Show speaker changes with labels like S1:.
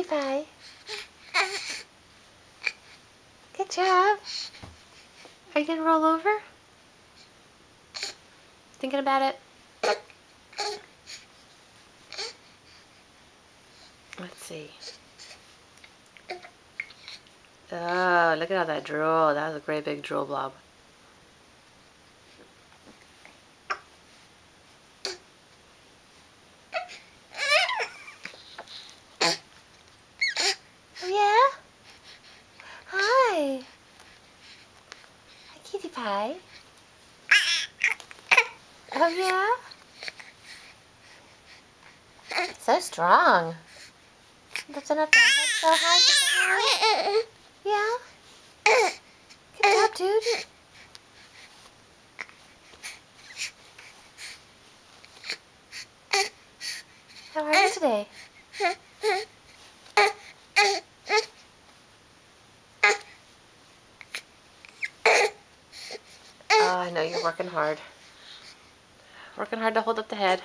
S1: Pie. Good job. Are you gonna roll over? Thinking about it? Let's see. Oh, look at all that drool. That was a great big drool blob. Oh yeah? Hi. Hi, Cutie Pie. Oh yeah? So strong. Lifting up that head so high. Yeah? Good job, dude. How are you today? Oh, I know you're working hard. Working hard to hold up the head.